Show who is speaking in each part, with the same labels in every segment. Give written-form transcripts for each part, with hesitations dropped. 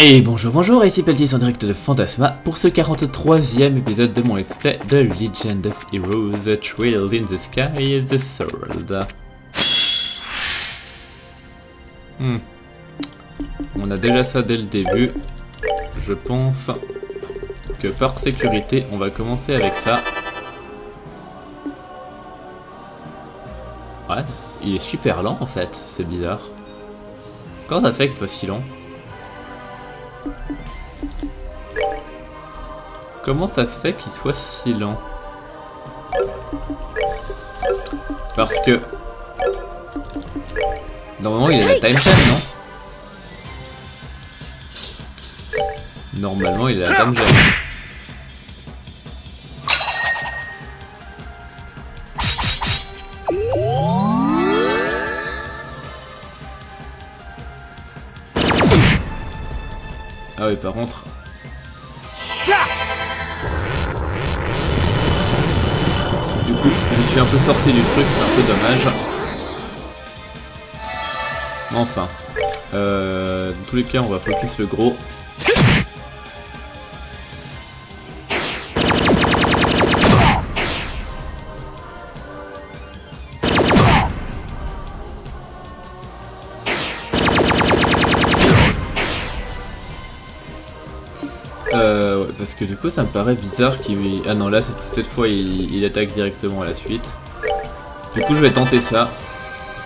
Speaker 1: Et bonjour, ici Peltis en direct de Fantasma pour ce 43e épisode de mon let's play de Legend of Heroes, The Trail in the Sky, The Sword. On a déjà ça dès le début. Je pense que par sécurité, on va commencer avec ça. Ouais, il est super lent en fait, c'est bizarre. Comment ça se fait qu'il soit si lent ? Comment ça se fait qu'il soit si lent? Parce que... normalement il a la time jam, non? Normalement il a la time jam. Ah oui, par contre... du coup, je suis un peu sorti du truc, c'est un peu dommage. Mais enfin, dans tous les cas, on va focus le gros. Ouais, parce que du coup ça me paraît bizarre qu'il... ah non, là cette fois il attaque directement à la suite. Du coup je vais tenter ça.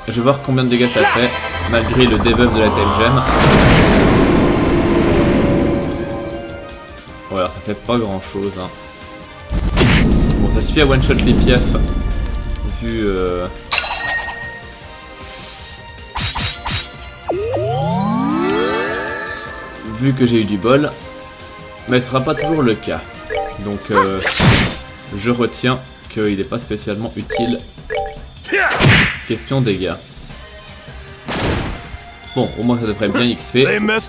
Speaker 1: Je vais voir combien de dégâts ça fait, malgré le debuff de la time gem. Bon alors ça fait pas grand chose hein. Bon ça suffit à one shot les piafs. Vu que j'ai eu du bol. Mais ce sera pas toujours le cas. Donc je retiens qu'il n'est pas spécialement utile. Question dégâts. Bon, au moins ça devrait bien XP. Ouais, ça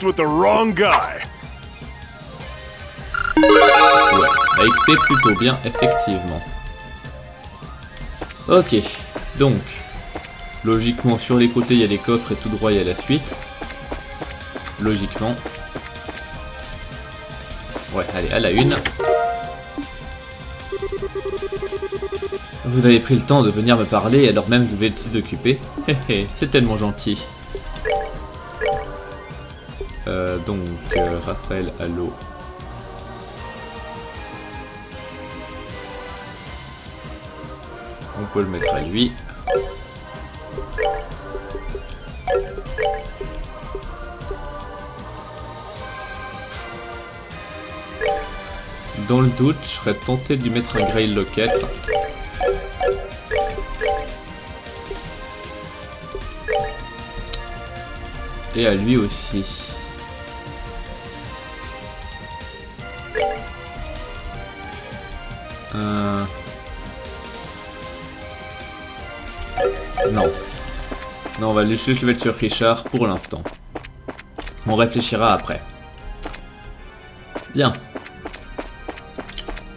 Speaker 1: XP plutôt bien, effectivement. Ok, donc logiquement sur les côtés il y a des coffres et tout droit il y a la suite. Logiquement. Ouais, allez, à la une. Vous avez pris le temps de venir me parler alors même vous êtes occupé. C'est tellement gentil. Donc, Raphaël, allô. On peut le mettre à lui. Dans le doute, je serais tenté de lui mettre un Grail Locket. Et à lui aussi. Non. Non, on va juste le mettre sur Richard pour l'instant. On réfléchira après. Bien.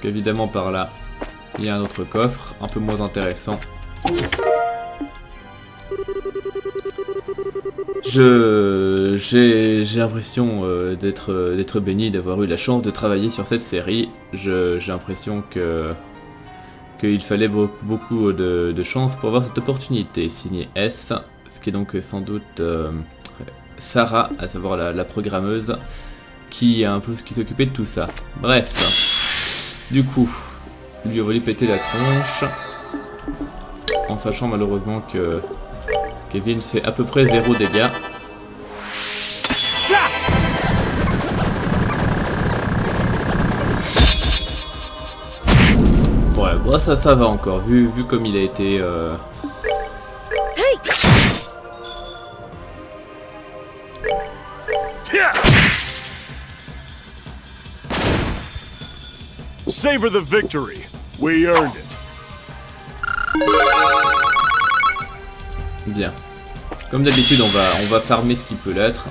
Speaker 1: Donc évidemment par là, il y a un autre coffre, un peu moins intéressant. J'ai l'impression d'être béni d'avoir eu la chance de travailler sur cette série. J'ai l'impression qu'il fallait beaucoup de chance pour avoir cette opportunité. Signé S, ce qui est donc sans doute Sarah, à savoir la programmeuse, qui s'occupait de tout ça. Bref. Du coup, lui on va lui péter la tronche, en sachant malheureusement que Kevin fait à peu près 0 dégâts. Ouais, bon, ça va encore, vu comme il a été...
Speaker 2: Savor the victory. We earned it.
Speaker 1: Bien. Comme d'habitude, on va farmer ce qui peut l'être.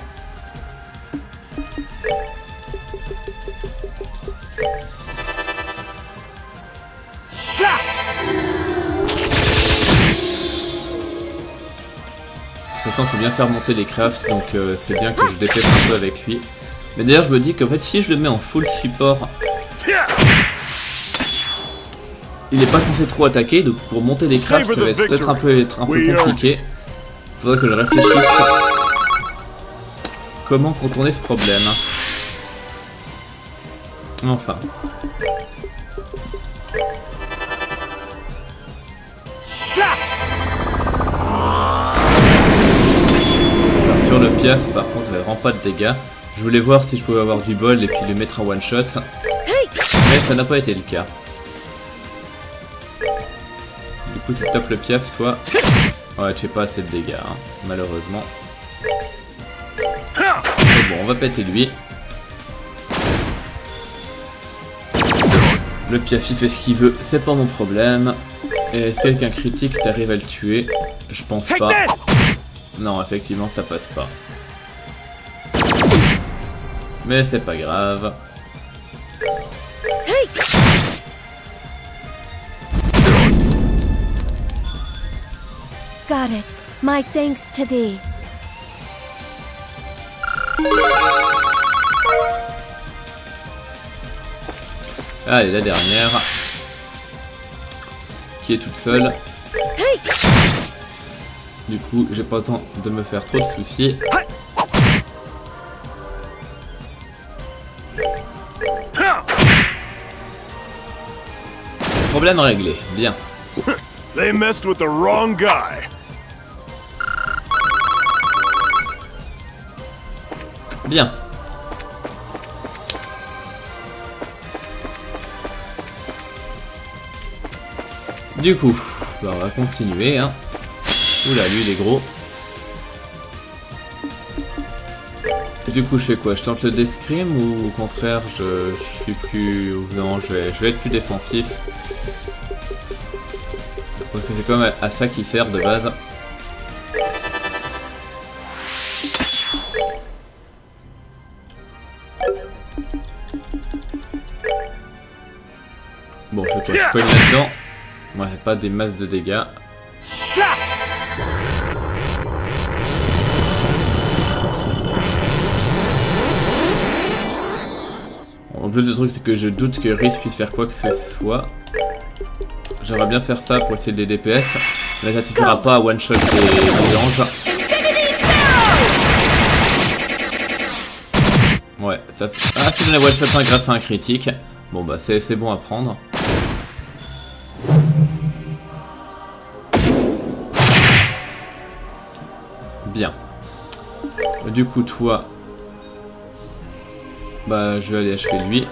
Speaker 1: De toute façon, il faut bien faire monter les crafts, donc c'est bien que je dépêche un peu avec lui. Mais d'ailleurs je me dis qu'en fait si je le mets en full support, il est pas censé trop attaquer, donc pour monter des crafts ça va être peut-être un peu compliqué. Faudrait que je réfléchisse comment contourner ce problème. Enfin. Alors, sur le piaf par contre ça fait vraiment pas de dégâts. Je voulais voir si je pouvais avoir du bol et puis le mettre en one shot. Mais ça n'a pas été le cas. Du coup tu tapes le piaf toi. Ouais tu fais pas assez de dégâts hein, malheureusement. Mais bon on va péter lui. Le piaf il fait ce qu'il veut, c'est pas mon problème. Et est-ce qu'avec un critique t'arrives à le tuer? Je pense pas. Non effectivement ça passe pas. Mais c'est pas grave.
Speaker 3: Goddess, my thanks to thee.
Speaker 1: Allez, la dernière. Qui est toute seule. Du coup, j'ai pas le temps de me faire trop de soucis. Problème réglé, bien.
Speaker 2: They messed with the wrong guy.
Speaker 1: Bien. Du coup, bah on va continuer hein. Oula, lui il est gros. Du coup je fais quoi? Je tente le Deathscream ou au contraire je suis plus... Non, je vais être plus défensif. Parce que c'est quand même à ça qu'il sert de base. Bon, je cogne là-dedans. Ouais, pas des masses de dégâts. En plus, le truc, c'est que je doute que Rhys puisse faire quoi que ce soit. J'aimerais bien faire ça pour essayer de les DPS. Mais ça suffira pas à one-shot des anges. Ouais, ça fait... Ah, si j'en ai one-shot un grâce à un critique. Bon bah, c'est bon à prendre. Bien. Du coup, toi... Bah, je vais aller achever lui.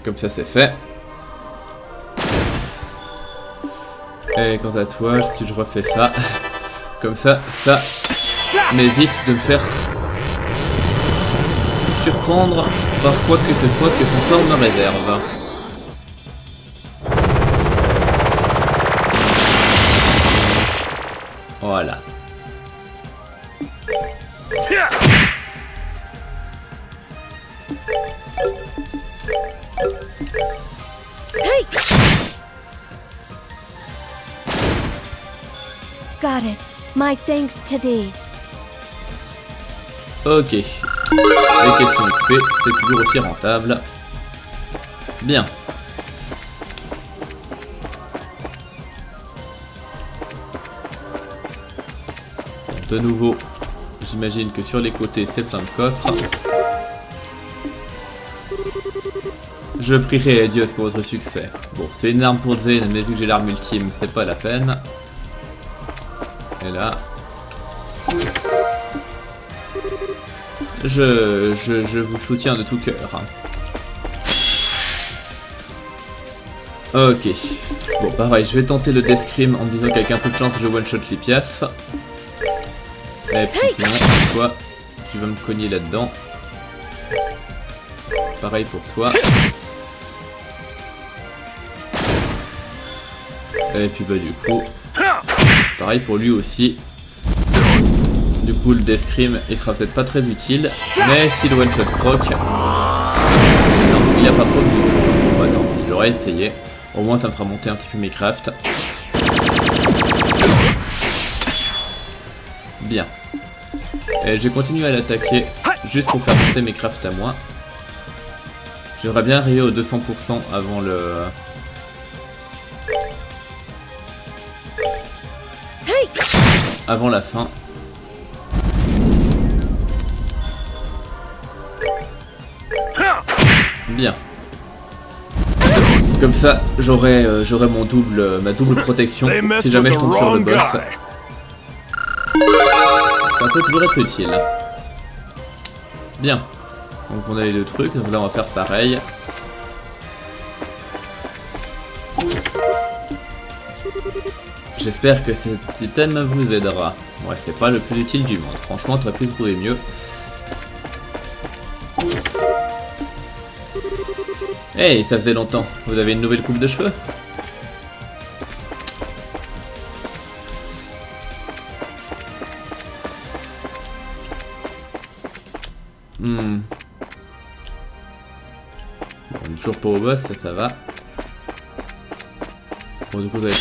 Speaker 1: Comme ça, c'est fait. Et quant à toi, si je refais ça... Comme ça, ça m'évite de me faire... surprendre par quoi que ce soit que son sort me réserve. Voilà.
Speaker 3: Goddess, my thanks to thee.
Speaker 1: Ok. Les questions XP, c'est toujours aussi rentable. Bien. De nouveau, j'imagine que sur les côtés, c'est plein de coffres. Je prierai Dieu pour votre succès. Bon, c'est une arme pour Zen, mais vu que j'ai l'arme ultime, c'est pas la peine. Et là... Je vous soutiens de tout cœur. Ok. Bon, pareil, je vais tenter le Deathscream en me disant qu'avec un peu de chance, je one-shot les piafs. Et puis sinon, toi, tu vas me cogner là-dedans. Pareil pour toi. Et puis bah du coup, pareil pour lui aussi. Du coup le Deathscream il sera peut-être pas très utile, mais si le one shot proc, non il a pas proc du tout. Bon attends, j'aurais essayé, au moins ça me fera monter un petit peu mes crafts. Bien. Et j'ai continué à l'attaquer juste pour faire monter mes crafts à moi. J'aimerais bien arriver aux 200% avant le... avant la fin. Bien. Comme ça, j'aurai mon ma double protection si jamais je tombe sur le boss. Ça peut toujours être utile. Bien. Donc on a les deux trucs, donc là on va faire pareil. J'espère que cet item vous aidera. Ouais, c'est pas le plus utile du monde. Franchement, t'aurais pu trouver mieux. Hey, ça faisait longtemps. Vous avez une nouvelle coupe de cheveux? On est toujours pas au boss, ça va. Bon, du coup, ça va être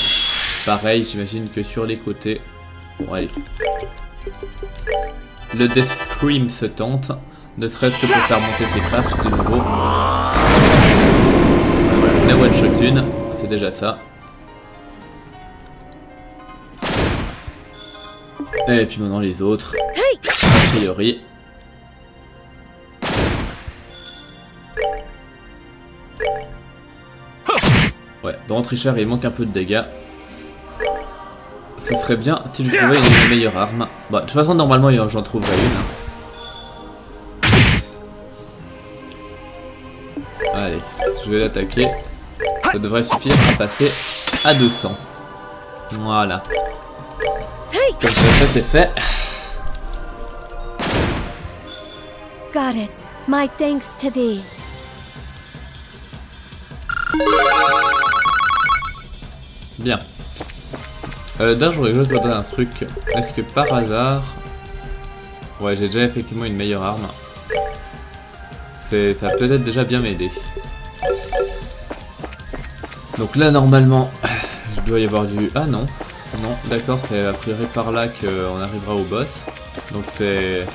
Speaker 1: pareil, j'imagine que sur les côtés. Bon, allez. Le Death Scream se tente, ne serait-ce que pour faire monter ses crafts de nouveau. On a one shot une, c'est déjà ça. Et puis maintenant les autres, a priori. Ouais, bon Richard il manque un peu de dégâts. Ce serait bien si je trouvais une meilleure arme. Bon, de toute façon normalement j'en trouverai une. Allez, je vais l'attaquer. Ça devrait suffire à passer à 200. Voilà. Comme ça c'est fait.
Speaker 3: Goddess, my thanks to thee.
Speaker 1: Bien. D'ailleurs, j'aurais juste besoin d'un truc. Est-ce que par hasard... Ouais, j'ai déjà effectivement une meilleure arme. Ça peut être déjà bien m'aider. Donc là, normalement, je dois y avoir du... Ah non. Non, d'accord, c'est a priori par là qu'on arrivera au boss. Donc c'est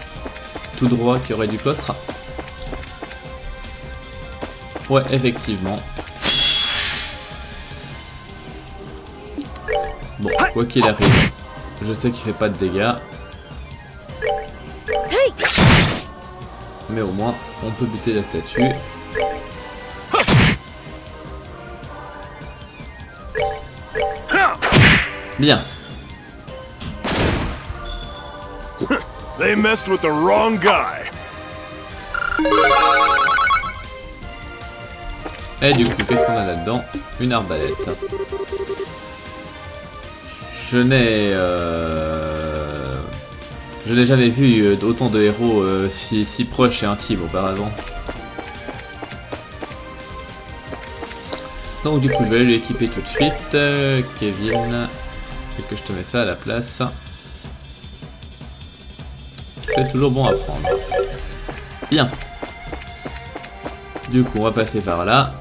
Speaker 1: tout droit qu'il y aurait du coffre. Ouais, effectivement. Bon, quoi qu'il arrive, je sais qu'il fait pas de dégâts. Mais au moins, on peut buter la statue. Bien.
Speaker 2: They messed with the wrong guy.
Speaker 1: Et du coup, qu'est-ce qu'on a là-dedans? Une arbalète. Je n'ai jamais vu autant de héros si proches et intimes auparavant. Donc du coup je vais aller l'équiper tout de suite. Kevin, et que je te mets ça à la place. C'est toujours bon à prendre. Bien. Du coup on va passer par là.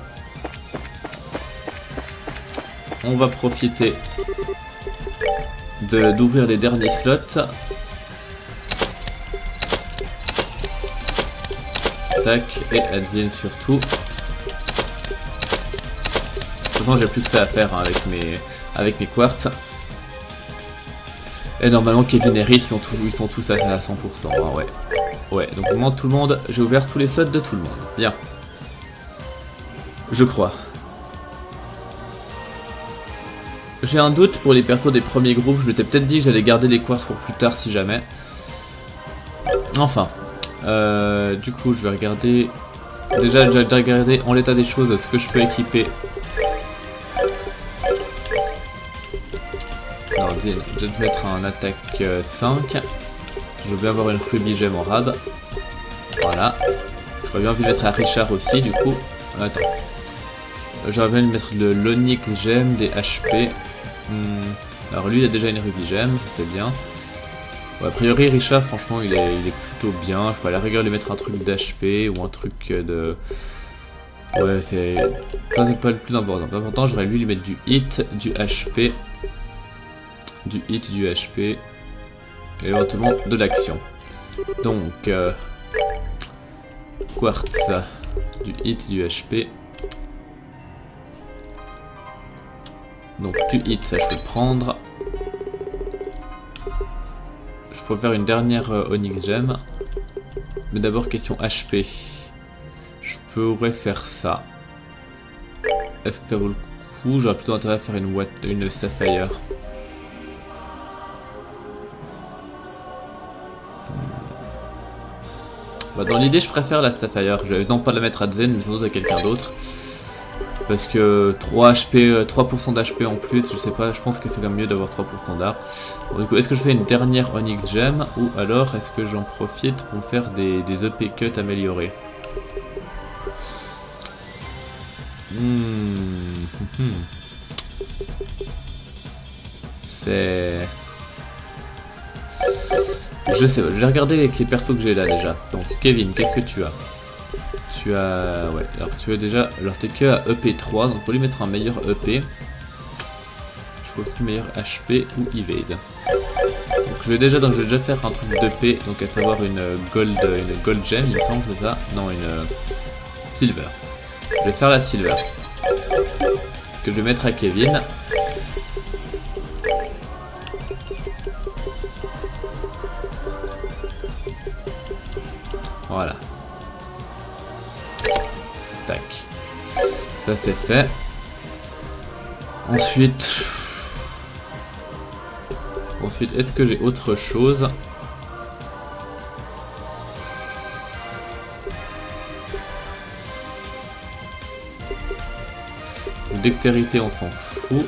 Speaker 1: On va profiter d'ouvrir les derniers slots. Tac, et Adrien surtout. De toute façon j'ai plus que ça à faire hein, avec mes quartz. Et normalement Kevin et Rhys ils sont tous à 100%. Hein, ouais. Ouais, donc vraiment tout le monde, j'ai ouvert tous les slots de tout le monde. Bien. Je crois. J'ai un doute pour les persos des premiers groupes, je m'étais peut-être dit que j'allais garder les quartz pour plus tard si jamais. Enfin. Du coup je vais regarder. Déjà j'ai regardé en l'état des choses ce que je peux équiper. Alors je vais te mettre un attaque 5. Je veux avoir une ruby gemme en rad. Voilà. J'aurais bien envie de mettre à Richard aussi du coup. Attends. J'aurais bien envie de mettre de l'onyx gemme, des HP. Alors lui il a déjà une ruby gemme, c'est bien. Bon, a priori Richard franchement il est plutôt bien. Je peux à la rigueur lui mettre un truc d'HP ou un truc de... Ouais c'est pas le plus important. Pas important, j'aurais lui mettre du hit, du HP. Du hit, du HP. Et éventuellement de l'action. Donc Quartz. Du hit, du HP. Donc du hit, ça je peux le prendre. Je pourrais faire une dernière Onyx Gem. Mais d'abord question HP. Je pourrais faire ça. Est-ce que ça vaut le coup? J'aurais plutôt intérêt à faire une Sapphire. Bah, dans l'idée je préfère la Sapphire. Je vais non pas la mettre à Zen mais sans doute à quelqu'un d'autre. Parce que 3 HP, 3% d'HP en plus, je sais pas, je pense que c'est quand même mieux d'avoir 3% d'art. Bon, du coup, est-ce que je fais une dernière Onyx Gem ou alors est-ce que j'en profite pour me faire des EP Cut améliorés? C'est... Je sais pas, je vais regarder avec les persos que j'ai là déjà. Donc Kevin, qu'est-ce que tu as? Tu as... Ouais, alors tu as déjà... Alors t'es que à EP3, donc pour lui mettre un meilleur EP. Je peux aussi meilleur HP ou Evade. Donc je vais déjà faire un truc d'EP, donc à savoir une gold gem, il me semble, c'est ça? Non, une silver. Je vais faire la silver. Que je vais mettre à Kevin. Voilà. Tac. Ça c'est fait. Ensuite, est-ce que j'ai autre chose? Dextérité, on s'en fout.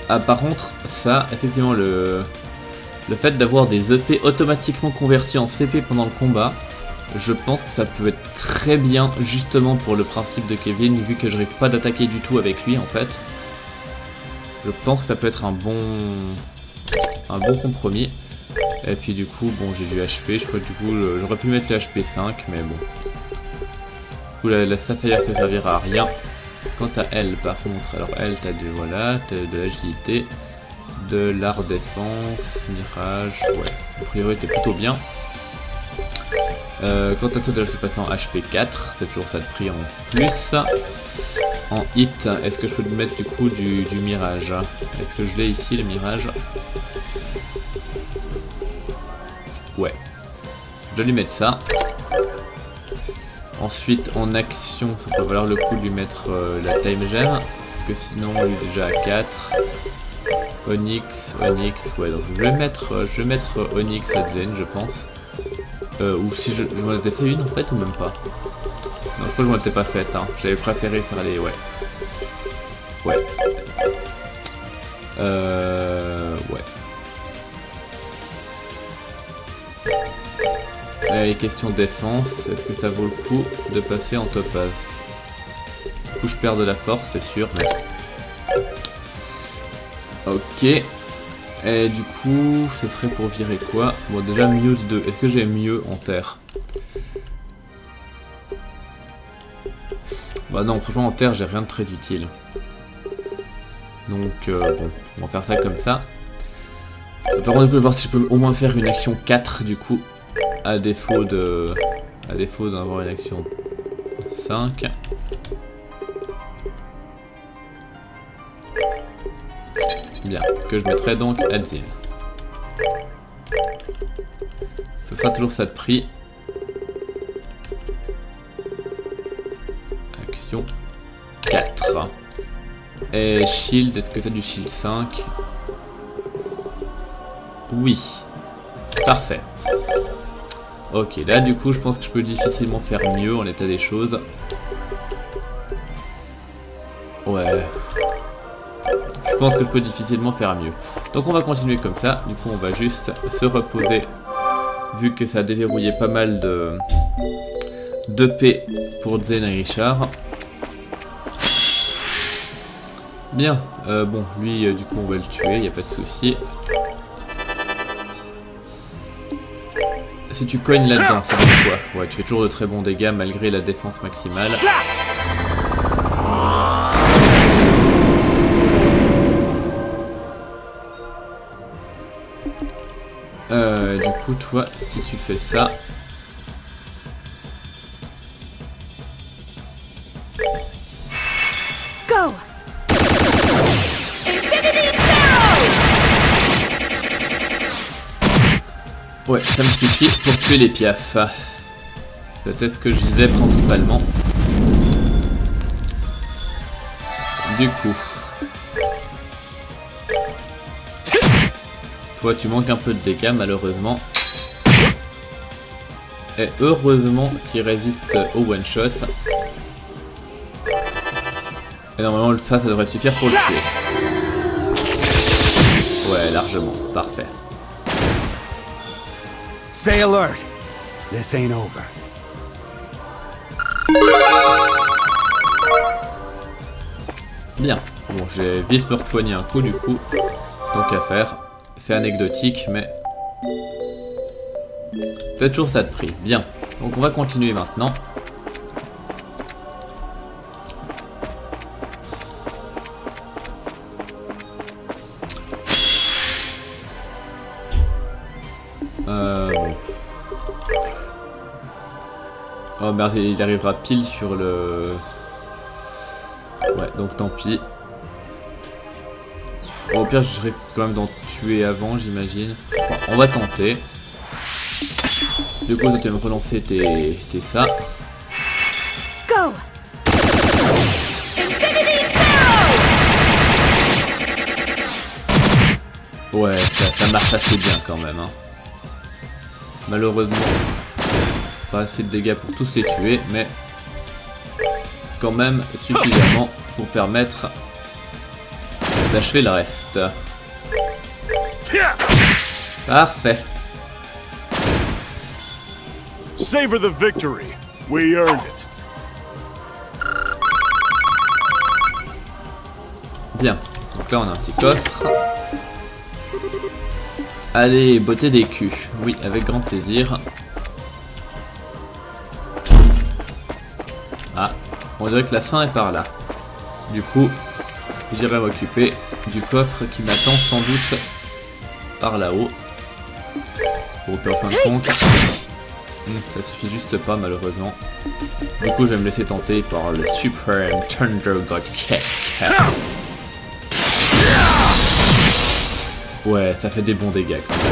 Speaker 1: Ah, par contre, ça, effectivement, le fait d'avoir des EP automatiquement convertis en CP pendant le combat, je pense que ça peut être très bien justement pour le principe de Kevin, vu que je risque pas d'attaquer du tout avec lui en fait. Je pense que ça peut être un bon compromis. Et puis du coup, bon, j'ai du HP, je crois que du coup, j'aurais pu mettre le HP 5, mais bon. Du coup, la Sapphire se servira à rien. Quant à elle, par contre, alors elle, t'as de l'agilité, de l'art défense, mirage, ouais, a priori t'es plutôt bien. Quant à toi, déjà je peux passer en HP 4, c'est toujours ça de prix en plus. En hit, est-ce que je peux te mettre du coup du mirage? Est-ce que je l'ai ici, le mirage? Ouais. Je vais lui mettre ça. Ensuite, en action, ça peut valoir le coup de lui mettre la time gem. Parce que sinon, il est déjà à 4. Onyx, ouais, donc je vais mettre Onyx à Zen, je pense. Ou si je m'en étais fait une en fait, ou même pas. Non, je crois que je m'en étais pas faite, hein. J'avais préféré faire les... Ouais. Ouais. Et question défense, est-ce que ça vaut le coup de passer en topaz? Du coup je perds de la force, c'est sûr, mais... Ok. Et du coup, ce serait pour virer quoi? Bon, déjà Muse 2. Est-ce que j'ai mieux en terre? Bah non, franchement en terre, j'ai rien de très utile. Donc, bon, on va faire ça comme ça. Par contre, on peut voir si je peux au moins faire une action 4 du coup. À défaut d'avoir une action 5. Bien, que je mettrai donc à Adzil. Ce sera toujours ça de prix. Action 4. Et shield, est-ce que tu as du shield 5? Oui. Parfait. Ok, là du coup je pense que je peux difficilement faire mieux en l'état des choses. Ouais. Je pense que je peux difficilement faire mieux. Donc on va continuer comme ça. Du coup on va juste se reposer. Vu que ça a déverrouillé pas mal d'EP pour Zen et Richard. Bien. Bon, lui du coup on va le tuer, y a pas de souci. Si tu cognes là-dedans, ça veut dire quoi? Ouais, tu fais toujours de très bons dégâts malgré la défense maximale. Du coup, toi, si tu fais ça...
Speaker 3: Go!
Speaker 1: Ouais, ça me suffit pour tuer les piafs. C'était ce que je disais principalement. Du coup... Toi, tu manques un peu de dégâts, malheureusement. Et heureusement qu'il résiste au one-shot. Et normalement, ça devrait suffire pour le tuer. Ouais, largement. Parfait.
Speaker 4: Stay alert. This ain't over.
Speaker 1: Bien. Bon, j'ai vite me repoigné un coup, du coup. Tant qu'à faire. C'est anecdotique, mais... C'est toujours ça de prix. Bien. Donc on va continuer maintenant. Bon. Oh merde, il arrivera pile sur le... Ouais, donc tant pis. Bon, au pire, je risque quand même d'en tuer avant, j'imagine. Bon, on va tenter. Du coup, tu vas me relancer tes ça.
Speaker 3: Go!
Speaker 1: Ouais, ça marche assez bien quand même. Hein. Malheureusement, pas assez de dégâts pour tous les tuer, mais quand même suffisamment pour permettre d'achever le reste. Parfait.
Speaker 2: Savor the victory. We earned it.
Speaker 1: Bien. Donc là, on a un petit coffre. Allez, botter des culs. Oui, avec grand plaisir. Ah, on dirait que la fin est par là. Du coup, j'irai m'occuper du coffre qui m'attend sans doute par là-haut. Bon, puis en fin de compte, ça suffit juste pas malheureusement. Du coup, je vais me laisser tenter par le Supreme Thunder God Kick. Ouais, ça fait des bons dégâts quand même.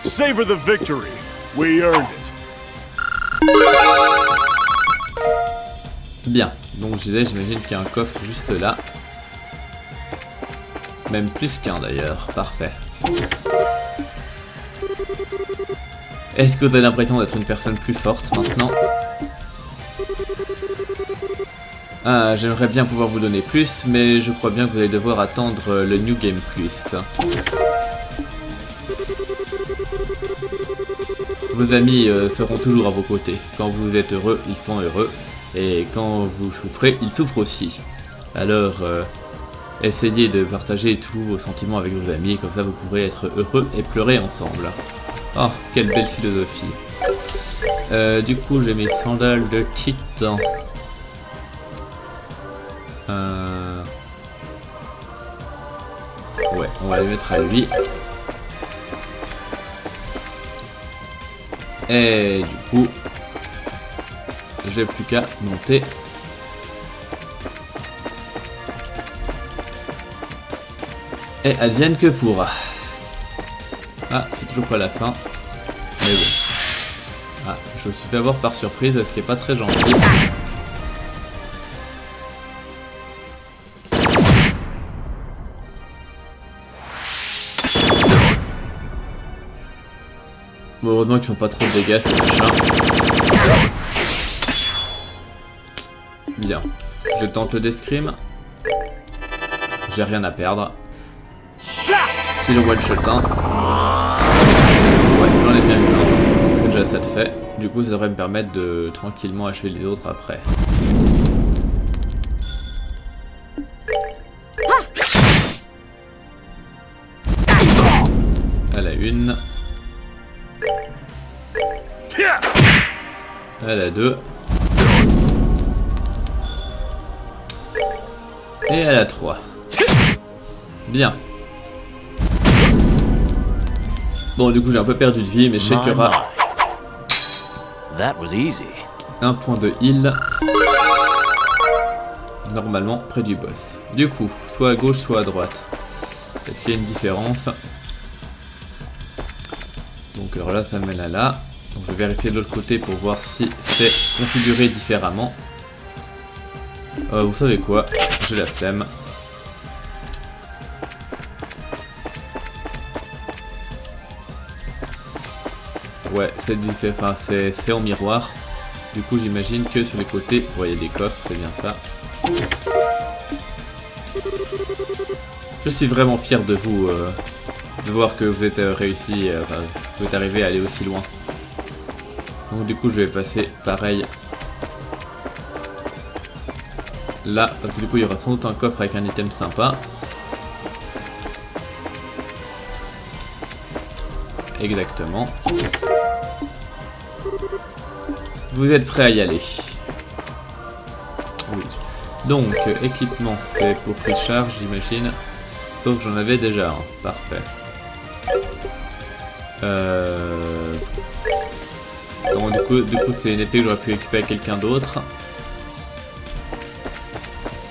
Speaker 2: Savor the victory. We earned it.
Speaker 1: Bien, donc je disais, j'imagine qu'il y a un coffre juste là. Même plus qu'un d'ailleurs, parfait. Est-ce que vous avez l'impression d'être une personne plus forte maintenant? Ah, j'aimerais bien pouvoir vous donner plus, mais je crois bien que vous allez devoir attendre le New Game Plus. Vos amis seront toujours à vos côtés. Quand vous êtes heureux, ils sont heureux. Et quand vous souffrez, ils souffrent aussi. Alors, essayez de partager tous vos sentiments avec vos amis, comme ça vous pourrez être heureux et pleurer ensemble. Oh, quelle belle philosophie. Du coup, j'ai mes sandales de titan. Ouais, on va les mettre à lui. Et du coup, j'ai plus qu'à monter. Et advienne que pourra. Ah, c'est toujours pas la fin. Mais bon. Ah, je me suis fait avoir par surprise, ce qui est pas très gentil. Bon, heureusement qu'ils font pas trop de dégâts ces machins. Bien. Je tente le Deathscream. J'ai rien à perdre. Si le one-shot un. Ouais, j'en ai bien eu un. Donc c'est déjà ça de fait. Du coup, ça devrait me permettre de tranquillement achever les autres après. À la une. À la 2. Et à la 3. Bien. Bon, du coup, j'ai un peu perdu de vie, mais je sais qu'il y aura
Speaker 5: That was easy.
Speaker 1: un point de heal. Normalement, près du boss. Du coup, soit à gauche, soit à droite. Est-ce qu'il y a une différence? Donc alors là, ça mène à là. Donc je vais vérifier de l'autre côté pour voir si c'est configuré différemment. Vous savez quoi? J'ai la flemme. Ouais, c'est en miroir. Du coup, j'imagine que sur les côtés, vous voyez des coffres, c'est bien ça. Je suis vraiment fier de vous, de voir que vous êtes réussi, vous êtes arrivé à aller aussi loin. Donc du coup, je vais passer pareil là, parce que du coup, il y aura sans doute un coffre avec un item sympa. Exactement. Vous êtes prêts à y aller? Oui. Donc, équipement, c'est pour Richard, j'imagine. Sauf que j'en avais déjà un. Parfait. Bon, du coup c'est une épée que j'aurais pu équiper à quelqu'un d'autre.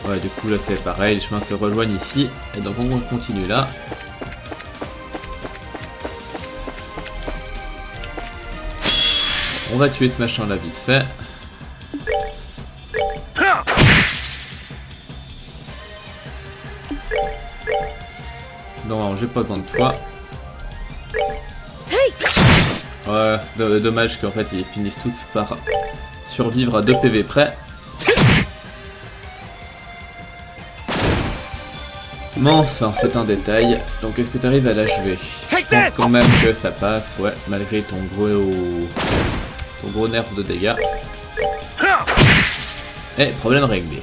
Speaker 1: Ouais, du coup, là, c'est pareil. Les chemins se rejoignent ici. Et donc, on continue là. On va tuer ce machin là vite fait. Non, j'ai pas besoin de toi. Ouais, dommage qu'en fait ils finissent tous par survivre à 2 PV près. Mais enfin, c'est un détail. Donc est-ce que tu arrives à l'achever? Je pense quand même que ça passe, ouais, malgré ton gros nerf de dégâts. Et problème réglé.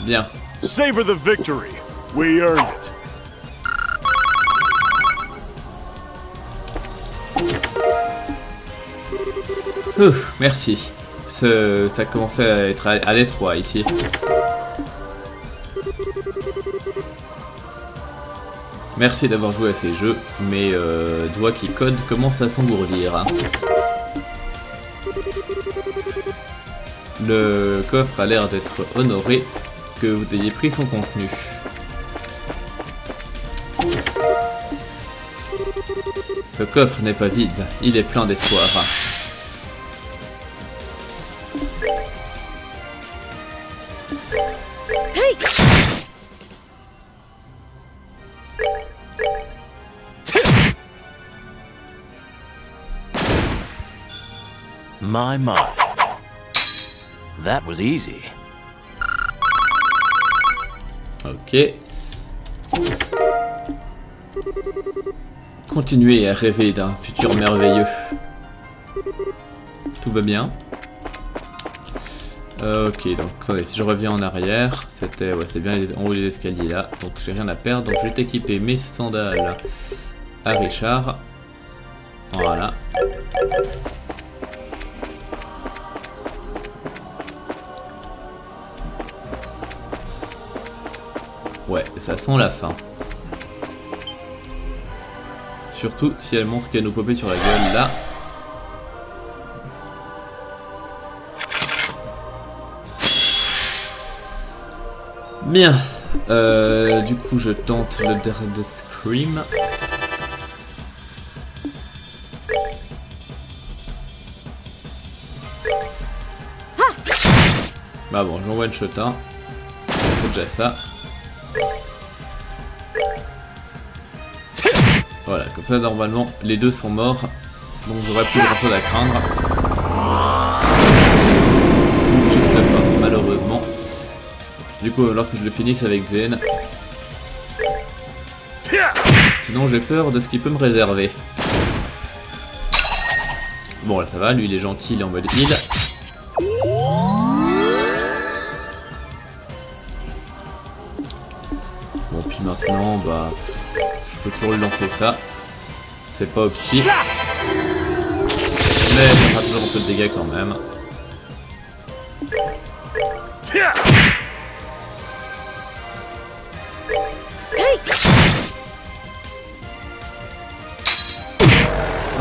Speaker 1: Bien.
Speaker 2: Savor the victory. We earned it.
Speaker 1: Merci. Ça commençait à être à l'étroit ici. Merci d'avoir joué à ces jeux, mais doigts qui codent commencent à s'engourdir. Hein. Le coffre a l'air d'être honoré que vous ayez pris son contenu. Ce coffre n'est pas vide, il est plein d'espoir.
Speaker 5: My. That was easy.
Speaker 1: Ok. Continuez à rêver d'un futur merveilleux. Tout va bien. Ok, donc attendez, si je reviens en arrière, c'était, ouais, c'est bien en haut des escaliers là, donc j'ai rien à perdre, donc je vais t'équiper mes sandales à Richard. Voilà. Ouais, ça sent la fin. Surtout si elle montre qu'elle nous popait sur la gueule là. Bien. Du coup je tente le Death Scream. Bah bon, j'en one shot un. C'est déjà ça. Voilà, comme ça normalement les deux sont morts, donc j'aurais plus grand chose à craindre. Juste pas, malheureusement. Du coup, alors que je le finisse avec Zen. Sinon j'ai peur de ce qu'il peut me réserver. Bon là ça va, lui il est gentil, il est en mode heal. Bon puis maintenant, bah... je peux toujours lui lancer ça. C'est pas opti. Mais ça fera toujours un peu de dégâts quand même.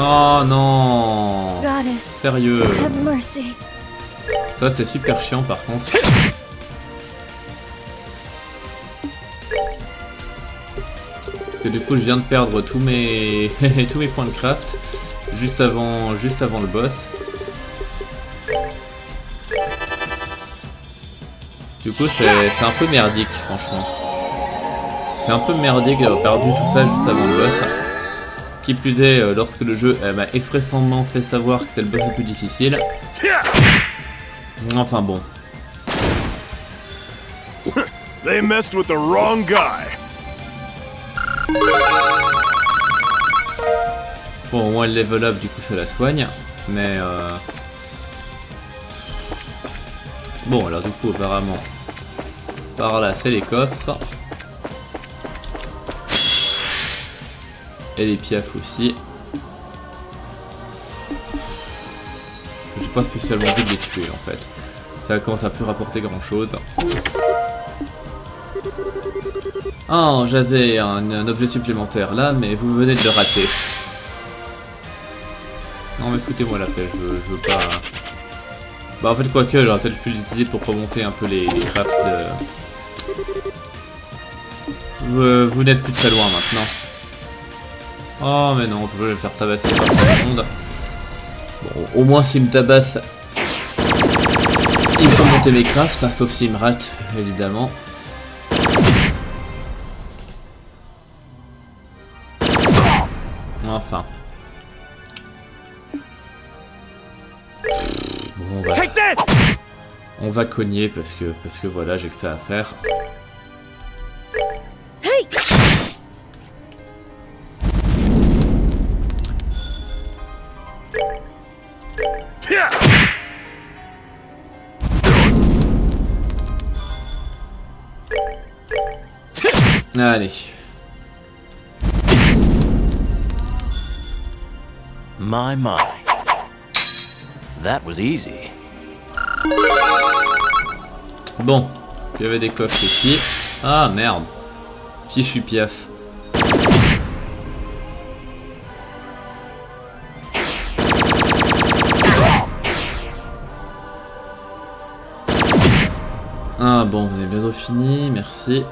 Speaker 1: Oh non.
Speaker 3: Goddess,
Speaker 1: Sérieux.
Speaker 3: have mercy.
Speaker 1: Ça c'est super chiant par contre. Parce que du coup je viens de perdre tous mes tous mes points de craft juste avant le boss. Du coup c'est un peu merdique franchement. C'est un peu merdique d'avoir perdu tout ça juste avant le boss. Qui plus est, lorsque le jeu m'a expressément fait savoir que c'était le boss le plus difficile. Enfin bon.
Speaker 2: They messed with the wrong guy.
Speaker 1: Bon, au moins le level up, du coup, ça la soigne. Mais bon, alors du coup, apparemment, par là, c'est les coffres. Et les piafs aussi. J'ai pas spécialement envie de les tuer, en fait. Ça commence à plus rapporter grand-chose. Oh, j'avais un objet supplémentaire là, mais vous venez de le rater. Non mais foutez-moi la paix, je veux pas... Bah en fait quoique, j'aurais peut-être pu l'utiliser pour remonter un peu les crafts de... Vous n'êtes plus très loin maintenant. Oh mais non, je vais le faire tabasser par tout le monde. Bon, au moins s'il me tabasse, il faut monter mes crafts, hein, sauf s'il me rate, évidemment. Enfin. Bon, on va cogner parce que voilà, j'ai que ça à faire.
Speaker 3: Hey!
Speaker 1: Allez.
Speaker 5: My. That was easy.
Speaker 1: Bon, il y avait des coffres ici. Ah merde. Fichu piaf. Ah bon, on est bientôt fini, merci.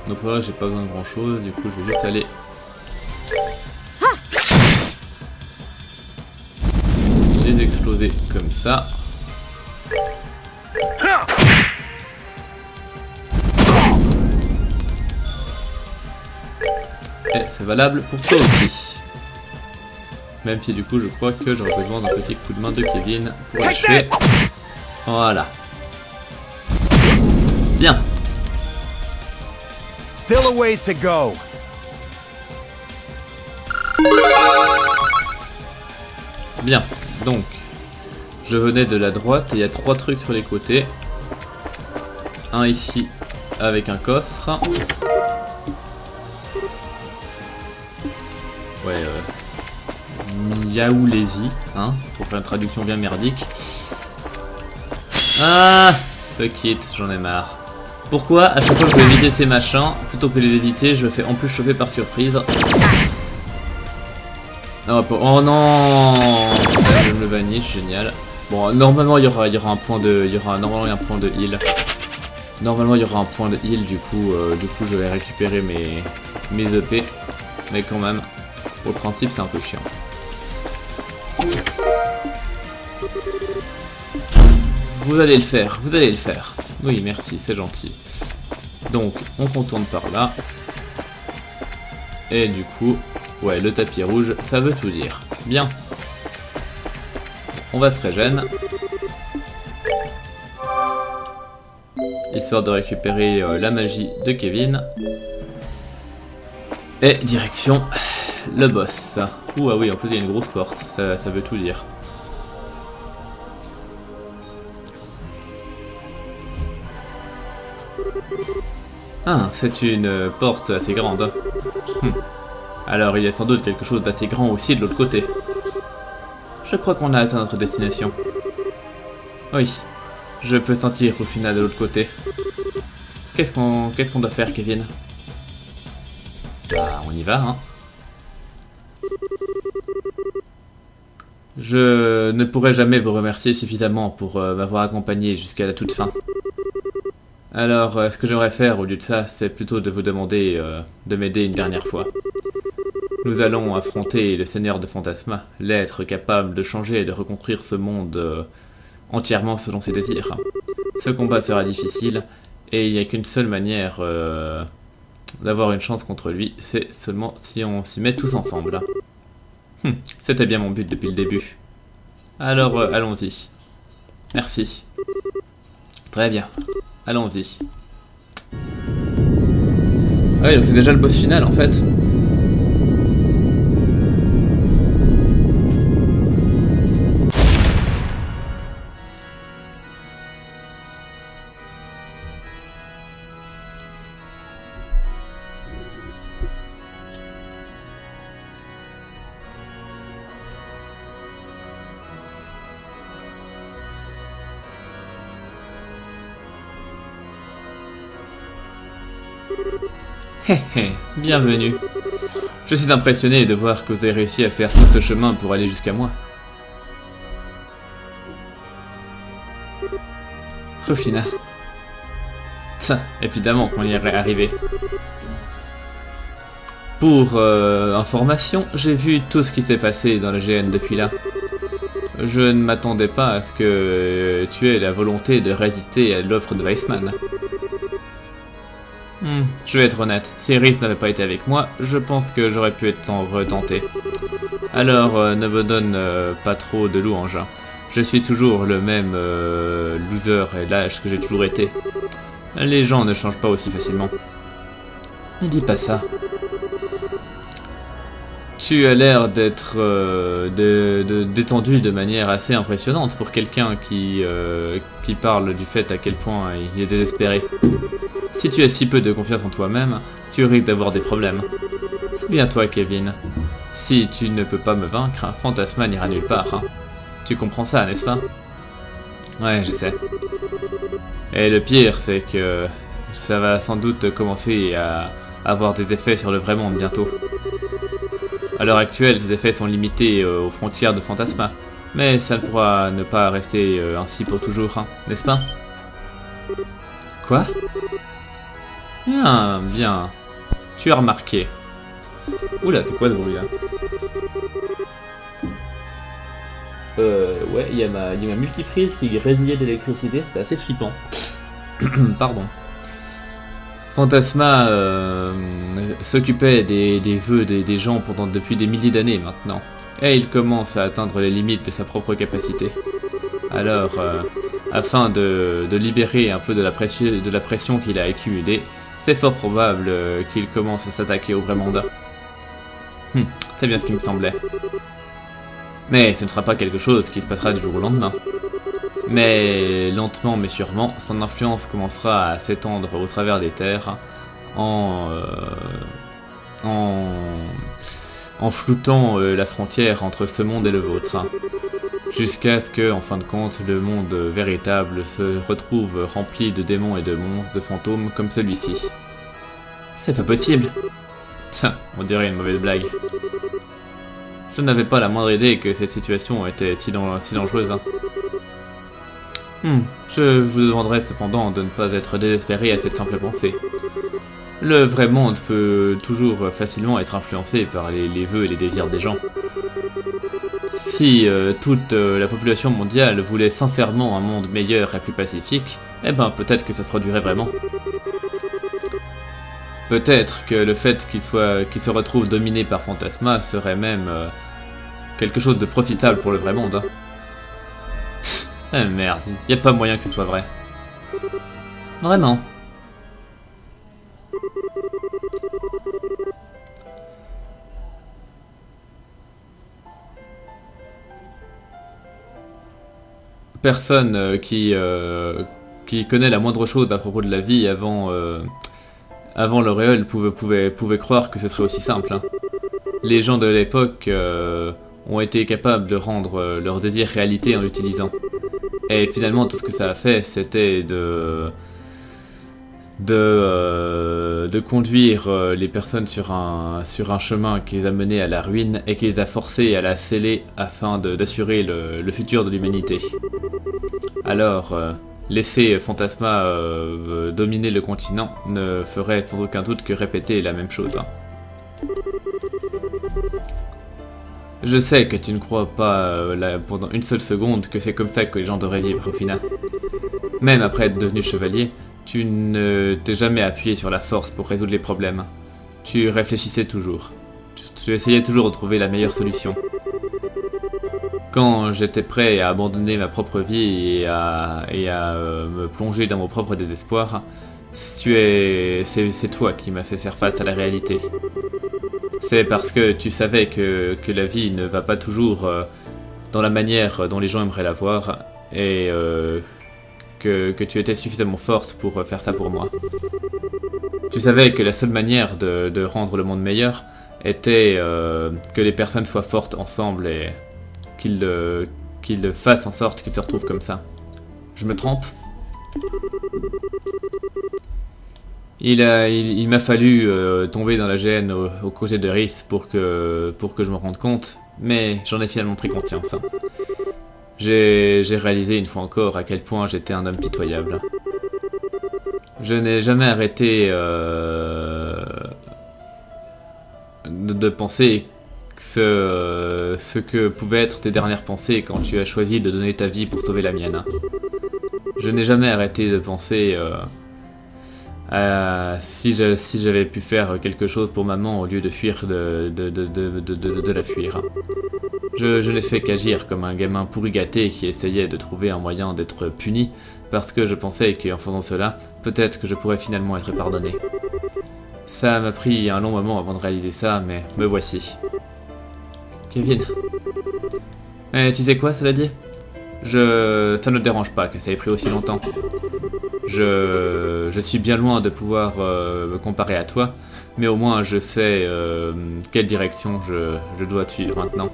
Speaker 1: Donc voilà, j'ai pas besoin de grand chose, du coup je vais juste aller... les exploser comme ça. Et c'est valable pour toi aussi. Même si du coup je crois que j'aurais besoin d'un petit coup de main de Kevin pour l'achever. Voilà. Bien.
Speaker 4: Still a ways to go.
Speaker 1: Bien. Donc, je venais de la droite et il y a 3 trucs sur les côtés. Un ici avec un coffre. Ouais, Yaoulezi, hein, pour faire une traduction bien merdique. Ah, fuck it, j'en ai marre. Pourquoi à chaque fois que je veux éviter ces machins, plutôt que de les éviter, je me fais en plus choper par surprise. Oh non, je me vanish, génial. Bon, normalement il y aura un point de, normalement il y a un point de heal. Normalement il y aura un point de heal, du coup je vais récupérer mes EP, mais quand même, au principe c'est un peu chiant. Vous allez le faire, vous allez le faire. Oui, merci, c'est gentil. Donc, on contourne par là. Et du coup, ouais, le tapis rouge, ça veut tout dire. Bien. On va se régénérer. Histoire de récupérer la magie de Kevin. Et direction le boss. Ouh, ah oui, en plus il y a une grosse porte, ça veut tout dire. Ah, c'est une porte assez grande. Alors il y a sans doute quelque chose d'assez grand aussi de l'autre côté. Je crois qu'on a atteint notre destination. Oui, je peux sentir au final de l'autre côté. Qu'est-ce qu'on doit faire, Kevin? Bah, on y va, hein. Je ne pourrai jamais vous remercier suffisamment pour m'avoir accompagné jusqu'à la toute fin. Alors, ce que j'aimerais faire au lieu de ça, c'est plutôt de vous demander de m'aider une dernière fois. Nous allons affronter le Seigneur de Fantasma, l'être capable de changer et de reconstruire ce monde entièrement selon ses désirs. Ce combat sera difficile, et il n'y a qu'une seule manière d'avoir une chance contre lui, c'est seulement si on s'y met tous ensemble. C'était bien mon but depuis le début. Alors, allons-y. Merci. Très bien. Allons-y. Ah oui, donc c'est déjà le boss final en fait. Hé hé, bienvenue. Je suis impressionné de voir que vous avez réussi à faire tout ce chemin pour aller jusqu'à moi. Rufina. Tiens, évidemment qu'on y est arrivé. Pour information, j'ai vu tout ce qui s'est passé dans le GN depuis là. Je ne m'attendais pas à ce que tu aies la volonté de résister à l'offre de Weissman. Je vais être honnête, si Iris n'avait pas été avec moi, je pense que j'aurais pu être retenté. Alors, ne me donne pas trop de louanges. Je suis toujours le même loser et lâche que j'ai toujours été. Les gens ne changent pas aussi facilement. Ne dis pas ça. Tu as l'air d'être détendu de manière assez impressionnante pour quelqu'un qui parle du fait à quel point il est désespéré. Si tu as si peu de confiance en toi-même, tu risques d'avoir des problèmes. Souviens-toi, Kevin, si tu ne peux pas me vaincre, Fantasma n'ira nulle part. Hein. Tu comprends ça, n'est-ce pas? Ouais, je sais. Et le pire, c'est que ça va sans doute commencer à avoir des effets sur le vrai monde bientôt. À l'heure actuelle, ces effets sont limités aux frontières de Fantasma, mais ça ne pourra ne pas rester ainsi pour toujours, hein, n'est-ce pas? Quoi? Bien, bien. Tu as remarqué. Oula, c'est quoi ce bruit là? Ouais, il y a ma multiprise qui grésillait d'électricité, c'est assez flippant. Pardon. Fantasma s'occupait des vœux des gens depuis des milliers d'années maintenant. Et il commence à atteindre les limites de sa propre capacité. Alors, afin de libérer un peu de la pression qu'il a accumulée, c'est fort probable qu'il commence à s'attaquer au vrai monde. C'est bien ce qui me semblait. Mais ce ne sera pas quelque chose qui se passera du jour au lendemain. Mais lentement mais sûrement, son influence commencera à s'étendre au travers des terres en floutant la frontière entre ce monde et le vôtre. Jusqu'à ce que, en fin de compte, le monde véritable se retrouve rempli de démons et de monstres, de fantômes comme celui-ci. C'est pas possible. Tiens, on dirait une mauvaise blague. Je n'avais pas la moindre idée que cette situation était si dangereuse. Je vous demanderai cependant de ne pas être désespéré à cette simple pensée. Le vrai monde peut toujours facilement être influencé par les vœux et les désirs des gens. Si toute la population mondiale voulait sincèrement un monde meilleur et plus pacifique, eh ben peut-être que ça se produirait vraiment. Peut-être que le fait qu'il se retrouve dominé par Fantasma serait même quelque chose de profitable pour le vrai monde. Ah merde, y a pas moyen que ce soit vrai. Vraiment. Personne qui connaît la moindre chose à propos de la vie avant l'auréole pouvait croire que ce serait aussi simple. Hein. Les gens de l'époque ont été capables de rendre leur désir réalité en l'utilisant. Et finalement tout ce que ça a fait c'était de conduire les personnes sur un chemin qui les a menés à la ruine et qui les a forcés à la sceller afin d'assurer le futur de l'humanité. Alors, laisser Fantasma dominer le continent ne ferait sans aucun doute que répéter la même chose. Hein. Je sais que tu ne crois pas pendant une seule seconde que c'est comme ça que les gens devraient vivre, Rufina. Même après être devenu chevalier, tu ne t'es jamais appuyé sur la force pour résoudre les problèmes. Tu réfléchissais toujours. Tu essayais toujours de trouver la meilleure solution. Quand j'étais prêt à abandonner ma propre vie et à me plonger dans mon propre désespoir, c'est toi qui m'as fait faire face à la réalité. C'est parce que tu savais que la vie ne va pas toujours dans la manière dont les gens aimeraient la voir, et que tu étais suffisamment forte pour faire ça pour moi. Tu savais que la seule manière de rendre le monde meilleur était que les personnes soient fortes ensemble et qu'ils fassent en sorte qu'ils se retrouvent comme ça. Je me trompe ? Il m'a fallu tomber dans la gêne aux côtés de Rhys pour que je me rende compte, mais j'en ai finalement pris conscience. Hein. J'ai réalisé une fois encore à quel point j'étais un homme pitoyable. Je n'ai jamais arrêté de penser ce que pouvaient être tes dernières pensées quand tu as choisi de donner ta vie pour sauver la mienne. Hein. Je n'ai jamais arrêté de penser si j'avais pu faire quelque chose pour maman au lieu de fuir de la fuir. Je n'ai fait qu'agir comme un gamin pourri gâté qui essayait de trouver un moyen d'être puni parce que je pensais qu'en faisant cela, peut-être que je pourrais finalement être pardonné. Ça m'a pris un long moment avant de réaliser ça, mais me voici. Kevin. Mais tu sais quoi, cela dit ? Ça ne me dérange pas que ça ait pris aussi longtemps. Je suis bien loin de pouvoir me comparer à toi, mais au moins je sais quelle direction je dois suivre maintenant.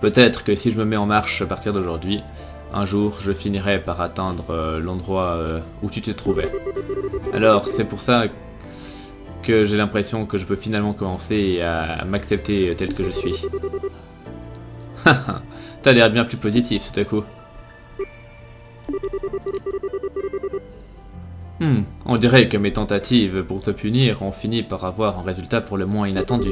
Speaker 1: Peut-être que si je me mets en marche à partir d'aujourd'hui, un jour je finirai par atteindre l'endroit où tu te trouvais. Alors c'est pour ça que j'ai l'impression que je peux finalement commencer à m'accepter tel que je suis. Haha, t'as l'air bien plus positif tout à coup. On dirait que mes tentatives pour te punir ont fini par avoir un résultat pour le moins inattendu.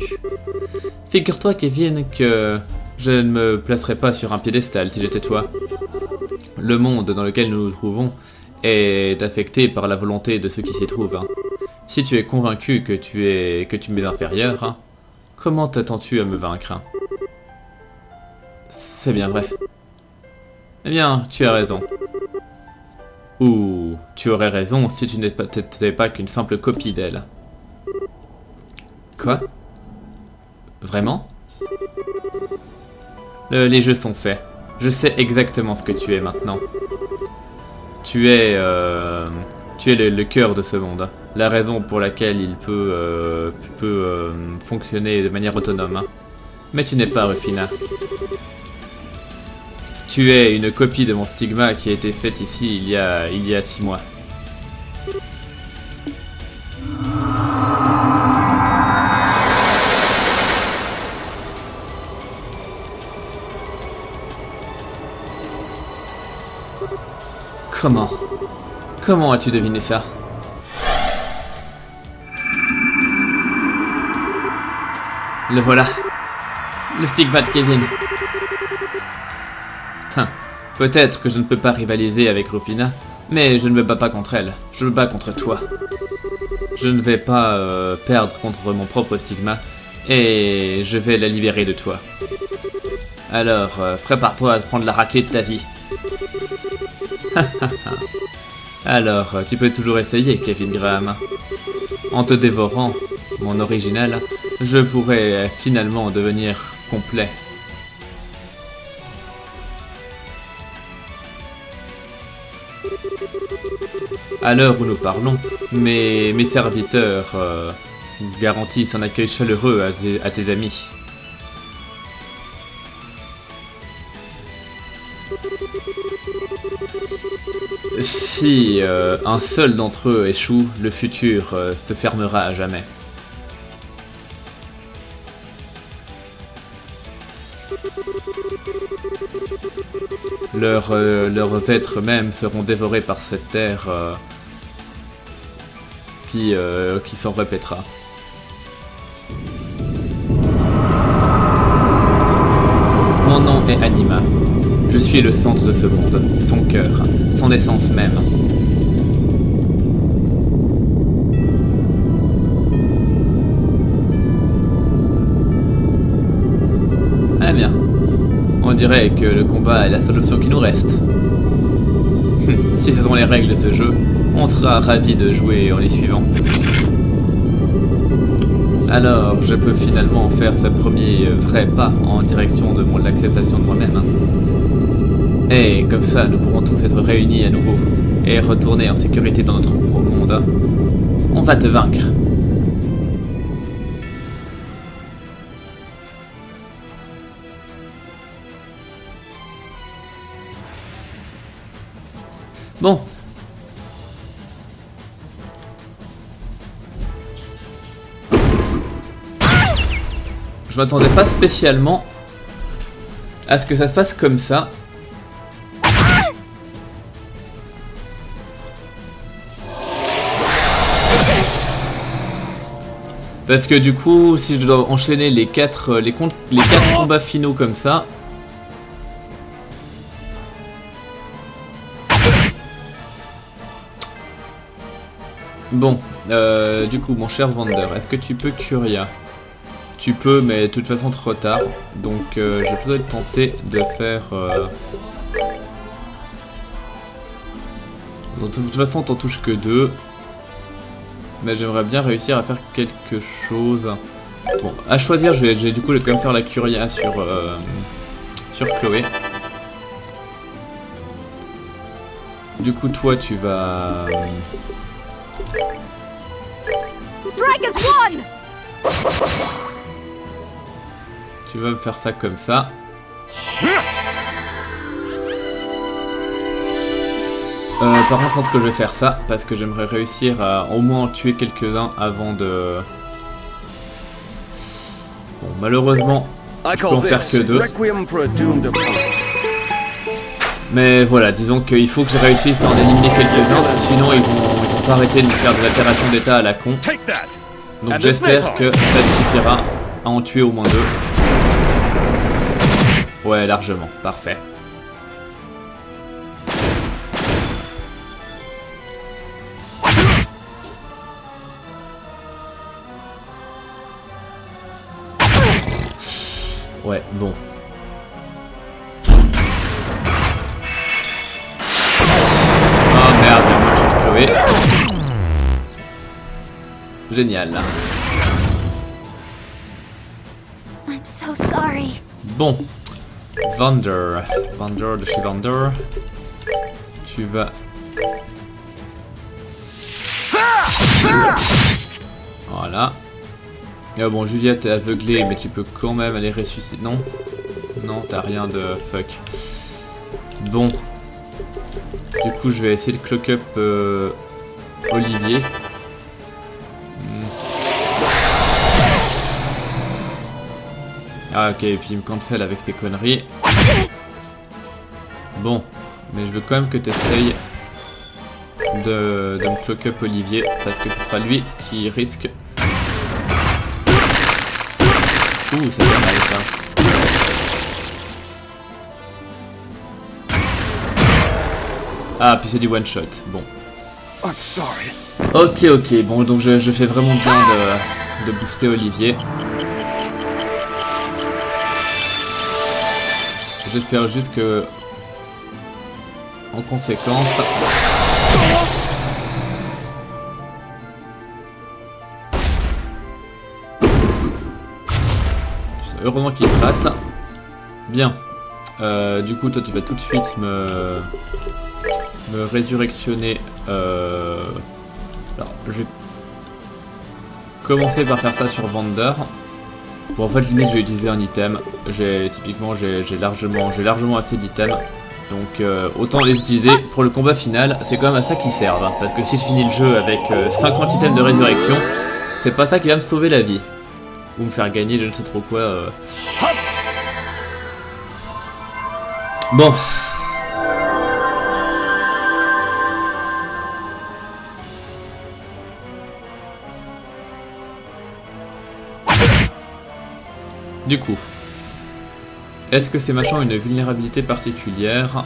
Speaker 1: Figure-toi, Kevin, que je ne me placerais pas sur un piédestal si j'étais toi. Le monde dans lequel nous nous trouvons est affecté par la volonté de ceux qui s'y trouvent. Hein. Si tu es convaincu que tu m'es inférieur, hein, comment t'attends-tu à me vaincre hein? C'est bien vrai. Eh bien, tu as raison. Ou tu aurais raison si tu n'étais pas qu'une simple copie d'elle. Quoi? Vraiment? Les jeux sont faits. Je sais exactement ce que tu es maintenant. Tu es le cœur de ce monde. La raison pour laquelle il peut fonctionner de manière autonome. Hein. Mais tu n'es pas Rufina. Tu es une copie de mon stigma qui a été faite ici il y a 6 mois. Comment as-tu deviné ça? Le voilà. Le stigma de Kevin. Peut-être que je ne peux pas rivaliser avec Rufina, mais je ne me bats pas contre elle, je me bats contre toi. Je ne vais pas perdre contre mon propre stigma, et je vais la libérer de toi. Alors, prépare-toi à prendre la raclée de ta vie. Alors, tu peux toujours essayer, Kevin Graham. En te dévorant, mon original, je pourrais finalement devenir complet. À l'heure où nous parlons, mes serviteurs garantissent un accueil chaleureux à tes amis. Si un seul d'entre eux échoue, le futur se fermera à jamais. Leurs êtres mêmes seront dévorés par cette terre qui s'en répétera. Mon nom est Anima. Je suis le centre de ce monde, son cœur, son essence même. Ah bien. On dirait que le combat est la seule option qui nous reste. Si ce sont les règles de ce jeu, on sera ravis de jouer en les suivant. Alors, je peux finalement faire ce premier vrai pas en direction de l'acceptation de moi-même. Et comme ça, nous pourrons tous être réunis à nouveau et retourner en sécurité dans notre propre monde. On va te vaincre. Bon. Je m'attendais pas spécialement à ce que ça se passe comme ça. Parce que du coup, si je dois enchaîner les quatre combats finaux comme ça... Bon, du coup, mon cher Vander, est-ce que tu peux Curia? Tu peux, mais de toute façon trop tard. Donc, je vais peut-être tenter de faire... De toute façon, t'en touches que 2. Mais j'aimerais bien réussir à faire quelque chose. Bon, à choisir, je vais du coup quand même faire la Curia sur Chloé. Du coup, toi, tu vas...
Speaker 3: Strike as one!
Speaker 1: Tu vas me faire ça comme ça. Par contre, je pense que je vais faire ça parce que j'aimerais réussir à au moins en tuer quelques-uns avant de... Bon, malheureusement, je peux en faire que 2. Mais voilà, disons qu'il faut que je réussisse à en éliminer quelques-uns, sinon ils vont pas arrêter de me faire des altérations d'état à la con. Donc j'espère que ça suffira à en tuer au moins 2. Ouais, largement, parfait. Ouais, bon. Oh merde, il y a un one-shot Chloé. Génial.
Speaker 3: I'm so sorry.
Speaker 1: Bon. Vander de chez Vander. Tu vas... Voilà. Ah bon, Juliette est aveuglée, mais tu peux quand même aller ressusciter. Non, non, t'as rien de fuck. Bon. Du coup, je vais essayer de clock up Olivier. Ah ok, et puis il me cancel avec ses conneries. Bon, mais je veux quand même que tu essayes de me clock up Olivier, parce que ce sera lui qui risque... Ouh, ça fait mal ça. Ah, puis c'est du one shot, bon. Ok, bon, donc je fais vraiment bien de booster Olivier. J'espère juste que, en conséquence... Heureusement qu'il rate. Bien. Du coup, toi, tu vas tout de suite me résurrectionner. Alors, je vais commencer par faire ça sur Vander. Bon, en fait, limite, je vais utiliser un item. Typiquement, j'ai largement assez d'items. Donc autant les utiliser pour le combat final, c'est quand même à ça qu'ils servent. Hein, parce que si je finis le jeu avec 50 items de résurrection, c'est pas ça qui va me sauver la vie. Ou me faire gagner je ne sais trop quoi. Bon. Du coup, est-ce que ces machins ont une vulnérabilité particulière?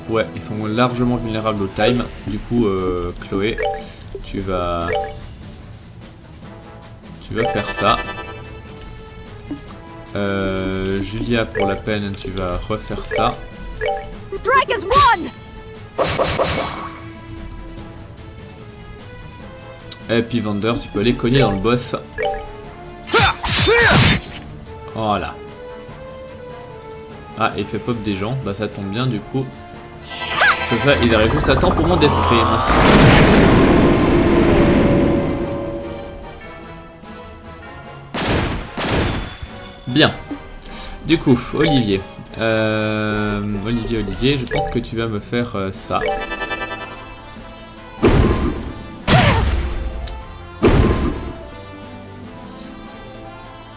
Speaker 1: Ouais, ils sont largement vulnérables au time. Du coup, Chloé, tu vas faire ça. Julia, pour la peine, tu vas refaire ça.
Speaker 3: Strike has won!
Speaker 1: Et puis Vander, tu peux aller cogner dans le boss. Voilà. Ah, il fait pop des gens, bah ça tombe bien du coup. Comme ça, il arrive juste à temps pour mon death scream. Bien. Du coup, Olivier. Olivier, je pense que tu vas me faire ça.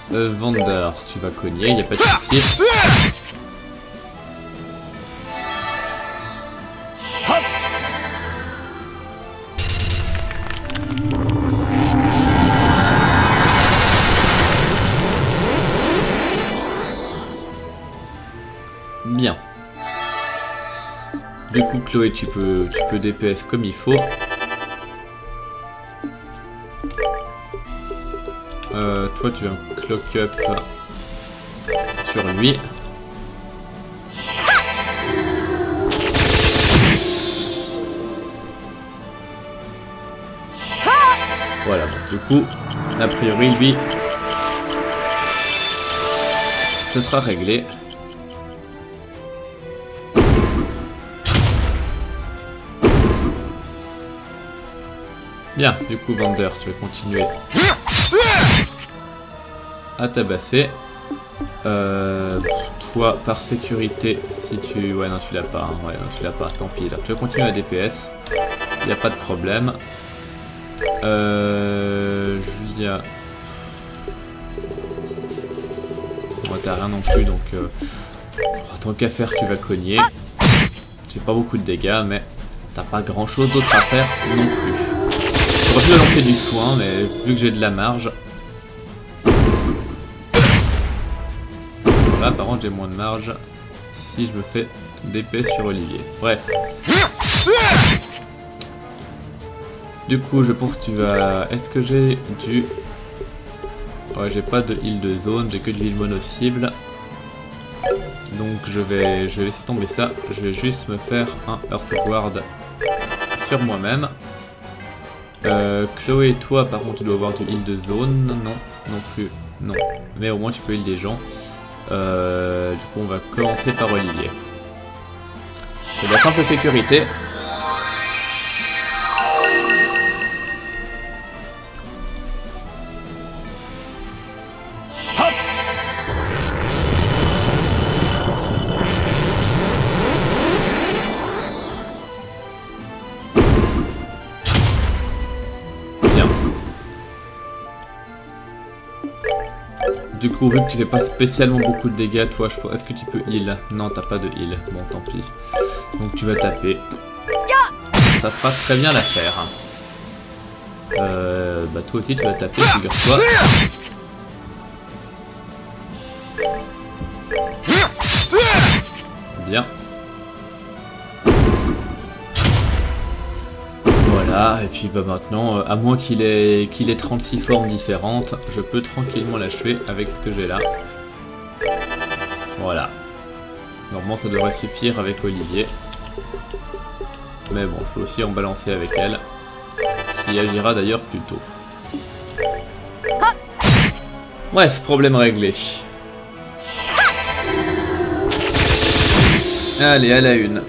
Speaker 1: Vander, tu vas cogner, y a pas de souci. Bien. Du coup, Chloé, tu peux DPS comme il faut. Toi, tu vas clock up sur lui. Voilà, donc du coup, a priori, lui, ce sera réglé. Bien, du coup, Vander, tu vas continuer à tabasser. Toi, par sécurité, si tu... Ouais, non, tu l'as pas. Hein. Ouais, non, tu l'as pas. Tant pis, là. Tu vas continuer à DPS. Il n'y a pas de problème. Julia... Ouais, t'as rien non plus, donc... tant qu'à faire, tu vas cogner. J'ai pas beaucoup de dégâts, mais t'as pas grand-chose d'autre à faire non plus. J'aurais pu lancer du soin, mais vu que j'ai de la marge... Là, par contre, j'ai moins de marge si je me fais d'épée sur Olivier. Bref. Du coup, je pense que tu vas... Est-ce que j'ai du... Ouais, j'ai pas de heal de zone, j'ai que du heal mono-cible. Donc je vais laisser tomber ça. Je vais juste me faire un Earthguard sur moi-même. Chloé, toi, par contre, tu dois avoir du heal de zone. Non, non plus. Non. Mais au moins, tu peux heal des gens. Du coup, on va commencer par Olivier. C'est de la simple sécurité. Bien. Du coup, vu que tu fais pas spécialement beaucoup de dégâts, toi, est-ce que tu peux heal? Non, t'as pas de heal. Bon, tant pis. Donc tu vas taper. Ça fera très bien l'affaire. Bah toi aussi tu vas taper, figure-toi. Bien. Voilà, et puis bah maintenant, à moins qu'il ait 36 formes différentes, je peux tranquillement l'achever avec ce que j'ai là. Voilà. Normalement ça devrait suffire avec Olivier. Mais bon, je peux aussi en balancer avec elle. Qui agira d'ailleurs plus tôt. Bref, problème réglé. Allez, à la une.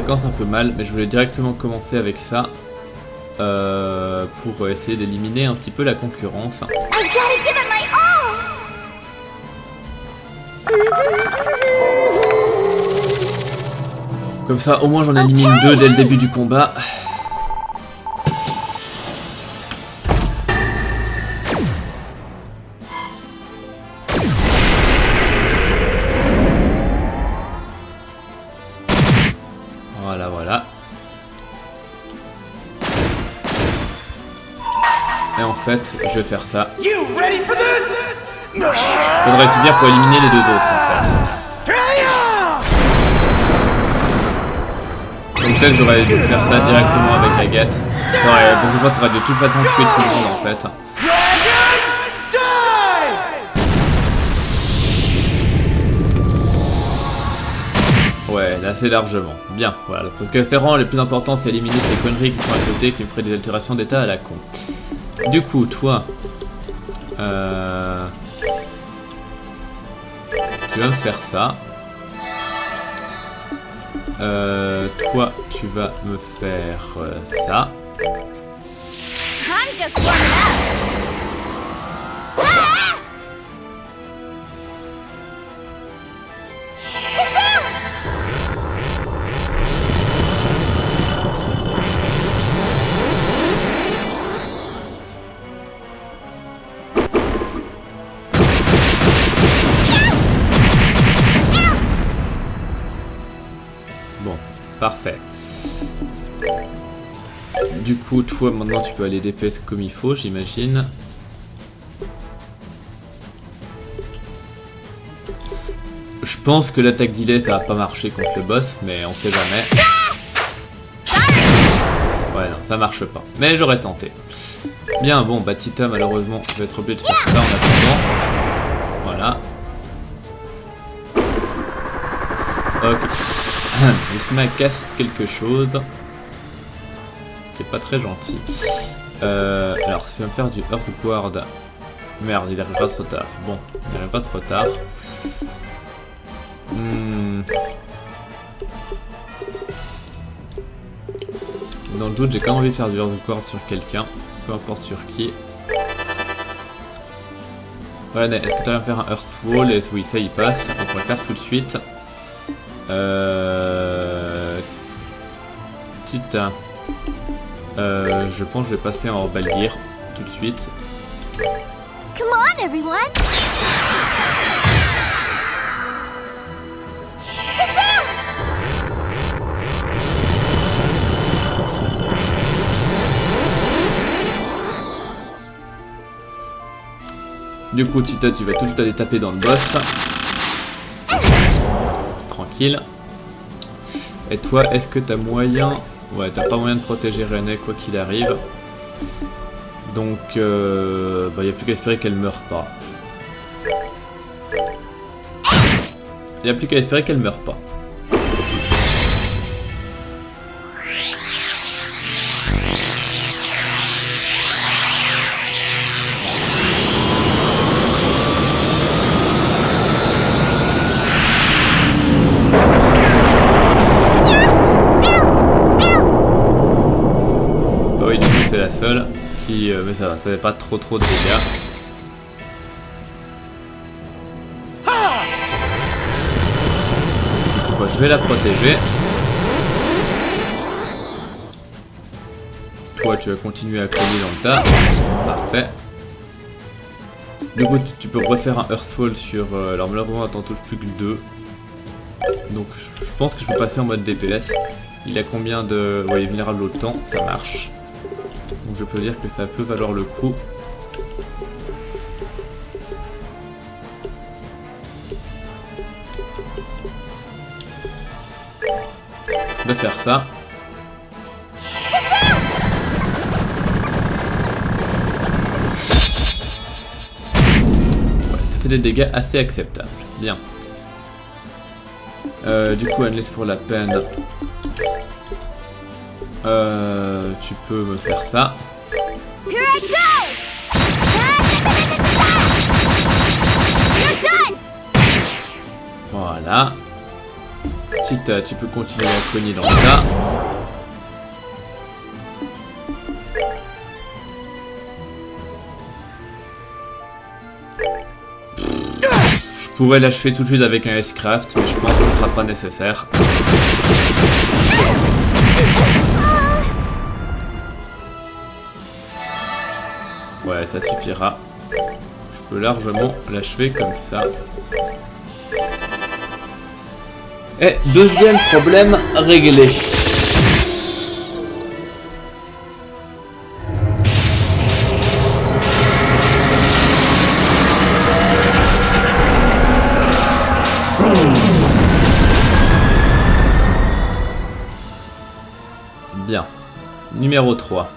Speaker 1: commence un peu mal, mais je voulais directement commencer avec ça pour essayer d'éliminer un petit peu la concurrence.
Speaker 3: I've gotta give it my all!
Speaker 1: Comme ça, au moins j'en élimine 2 dès le début du combat. Voilà, voilà. Et en fait, je vais faire ça. Ça devrait suffire pour éliminer les 2 autres en fait. Donc peut-être j'aurais dû faire ça directement avec Agathe. Bon, je t'aurais de toute façon tué tout le monde en fait. Ouais, là c'est largement. Bien, voilà. Parce que c'est vraiment le plus important, c'est éliminer ces conneries qui sont à côté, qui me feraient des altérations d'état à la con. Du coup, toi... tu vas me faire ça. Toi, tu vas me faire ça.
Speaker 3: I'm just warming up! Ah! Shazam!
Speaker 1: Bon, parfait. Du coup, toi, maintenant, tu peux aller DPS comme il faut, j'imagine. Je pense que l'attaque d'Ilay, ça va pas marcher contre le boss, mais on sait jamais. Ouais, non, ça marche pas. Mais j'aurais tenté. Bien, bon, bah Tita, malheureusement, je vais être obligé de faire ça en attendant. Voilà. Ok. Isma casse quelque chose. Ce qui est pas très gentil. Alors, si on va me faire du Earthguard... Merde, il arrivera trop tard. Bon, il arrivera trop tard. Dans le doute, j'ai quand même envie de faire du Earthguard sur quelqu'un. Peu importe sur qui. Ouais, est-ce que tu vas me faire un Earthwall? Et oui, ça y passe. Donc on va le faire tout de suite. Tita. Je pense que je vais passer en Balgir tout de suite.
Speaker 3: Come on, everyone! Shazam!
Speaker 1: Du coup, Tita, tu vas tout de suite aller taper dans le boss. Tranquille. Et toi, est-ce que t'as moyen... Ouais, t'as pas moyen de protéger René quoi qu'il arrive. Donc, bah, y a plus qu'à espérer qu'elle meure pas. Y a plus qu'à espérer qu'elle meure pas. Bah oui, du coup c'est la seule qui... mais ça va, ça fait pas trop de dégâts. Cette fois je vais la protéger. Toi tu vas continuer à cogner dans le tas. Parfait. Du coup tu peux refaire un Earthwall sur... alors malheureusement t'en touches plus que 2. Donc je pense que je peux passer en mode DPS. Il a combien de... ouais, il est vulnérable au temps, ça marche. Donc je peux dire que ça peut valoir le coup. De faire ça. Ouais, ça fait des dégâts assez acceptables. Bien. Du coup, Annelise, pour la peine, tu peux me faire ça.
Speaker 3: Here I go! You're done!
Speaker 1: Voilà. ensuite, tu peux continuer à cogner dans le tas. Je pourrais l'achever tout de suite avec un S-Craft, mais je pense que ce sera pas nécessaire. Ouais, ça suffira. Je peux largement l'achever comme ça. Et deuxième problème réglé. Bien. Numéro 3.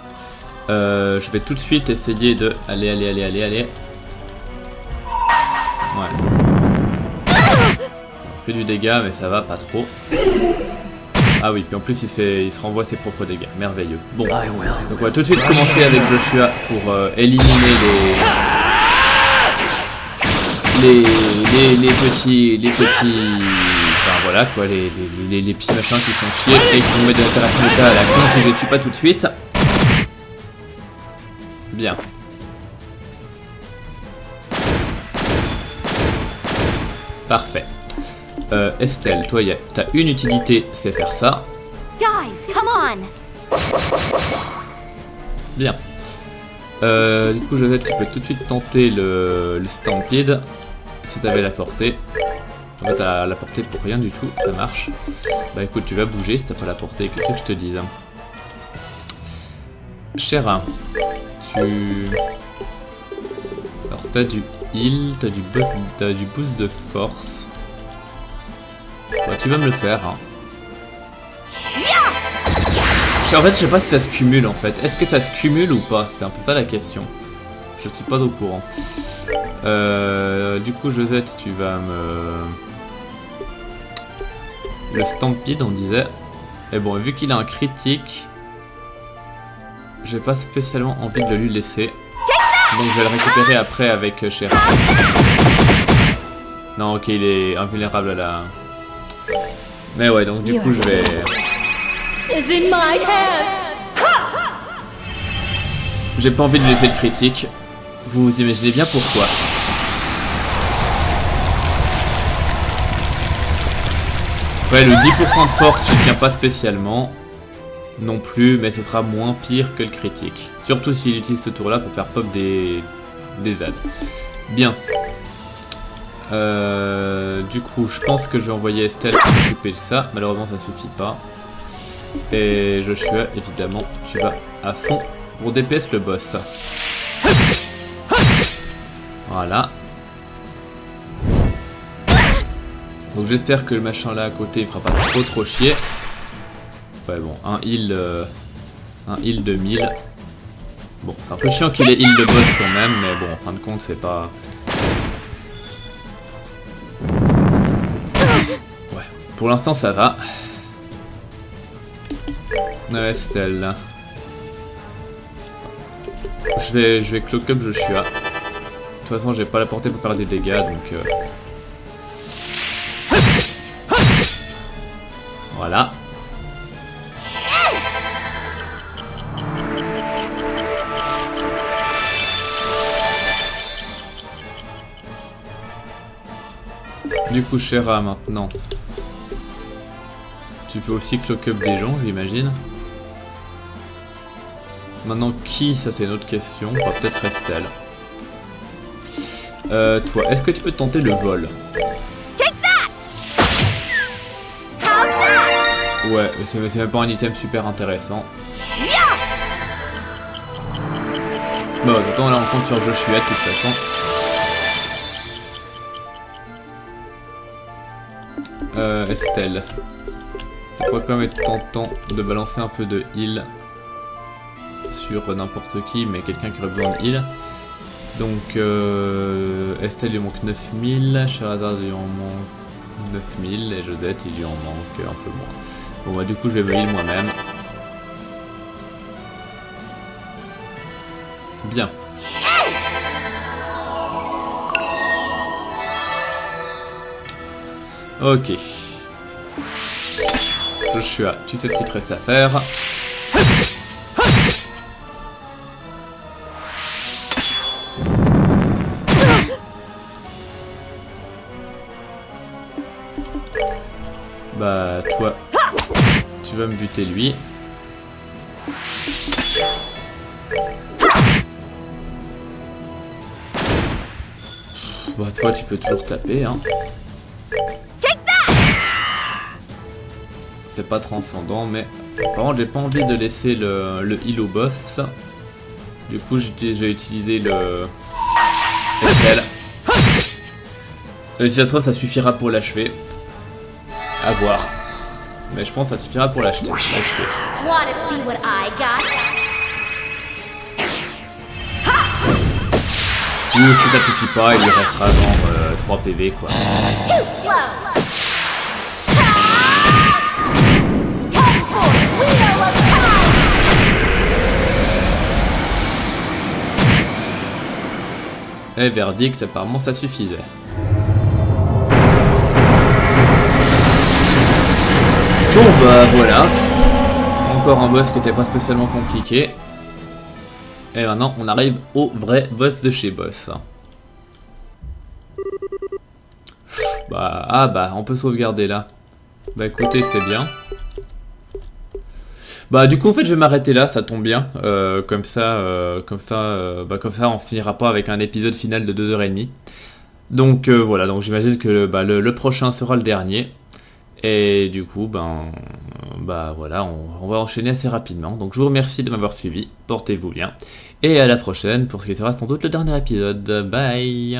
Speaker 1: Je vais tout de suite essayer de... Allez. Ouais. On fait du dégât, mais ça va pas trop. Ah oui, puis en plus il se renvoie ses propres dégâts. Merveilleux. Bon. Donc on va tout de suite commencer avec Joshua pour éliminer les petits... Enfin voilà quoi, les petits machins qui font chier et qui vont mettre de l'interaction d'état à la con si je les tue pas tout de suite. Bien. Parfait. Estelle, toi t'as une utilité, c'est faire ça.
Speaker 3: Guys, come on.
Speaker 1: Bien. Du coup Josette, tu peux tout de suite tenter le Stampede si t'avais la portée. En fait t'as la portée pour rien du tout, ça marche. Bah écoute, tu vas bouger si t'as pas la portée, qu'est-ce que je te dise. Chérin, alors t'as du heal, t'as du boost de force. Bah tu vas me le faire hein. En fait je sais pas si ça se cumule en fait. Est-ce que ça se cumule ou pas? C'est un peu ça la question. Je suis pas au courant. Du coup Josette, tu vas me... Le Stampede on disait. Et bon, vu qu'il a un critique, j'ai pas spécialement envie de le lui laisser. Donc je vais le récupérer après avec Chérin. Non ok, il est invulnérable à la... Mais ouais, donc du coup je vais... J'ai pas envie de laisser le critique. Vous imaginez bien pourquoi. Ouais, le 10% de force, je tiens pas spécialement. Non plus, mais ce sera moins pire que le critique. Surtout s'il utilise ce tour-là pour faire pop des ZAD. Bien. Du coup, je pense que je vais envoyer Estelle pour s'occuper de ça. Malheureusement, ça suffit pas. Et Joshua, évidemment, tu vas à fond pour DPS le boss. Voilà. Donc j'espère que le machin là à côté il fera pas trop chier. Ouais bon, un heal de 1000. Bon, c'est un peu chiant qu'il ait heal de boss quand même, mais bon, en fin de compte c'est pas... Ouais, pour l'instant ça va. Ouais, Estelle. Je vais cloak up Joshua. De toute façon j'ai pas la portée pour faire des dégâts donc... Voilà. Du coup, Chéra, maintenant, tu peux aussi cloak up des gens, j'imagine. Maintenant, qui, ça c'est une autre question. On va peut-être Estelle. Toi, est-ce que tu peux tenter le vol? Ouais, c'est même pas un item super intéressant. Bon, autant là on compte sur Joshua de toute façon. Estelle. Ça pourrait quand même être tentant de balancer un peu de heal sur n'importe qui, mais quelqu'un qui aurait besoin de heal. Donc Estelle il lui manque 9000, Sherazade il lui en manque 9000 et Jodette il lui en manque un peu moins. Bon bah du coup je vais me heal moi-même. Bien. Ok. Joshua, tu sais ce qu'il te reste à faire. Bah toi, tu vas me buter lui. Bah toi tu peux toujours taper hein. C'est pas transcendant mais par contre j'ai pas envie de laisser le heal au boss. Du coup j'ai utilisé le le utilisateur ça suffira pour l'achever. À voir. Mais je pense que ça suffira pour l'acheter.
Speaker 3: Wanna see what I got?
Speaker 1: Ou si ça te suffit pas, il lui restera genre 3 PV quoi.
Speaker 3: Too slow. Come for it, Wheel of Time.
Speaker 1: Et verdict, apparemment ça suffisait. Bon bah voilà. Encore un boss qui était pas spécialement compliqué. Et maintenant on arrive au vrai boss de chez boss. Bah on peut sauvegarder là. Bah écoutez c'est bien. Bah du coup en fait je vais m'arrêter là, ça tombe bien. Comme ça on finira pas avec un épisode final de 2h30. Donc voilà, donc j'imagine que le prochain sera le dernier. Et du coup, voilà, on va enchaîner assez rapidement. Donc je vous remercie de m'avoir suivi, portez-vous bien. Et à la prochaine pour ce qui sera sans doute le dernier épisode. Bye.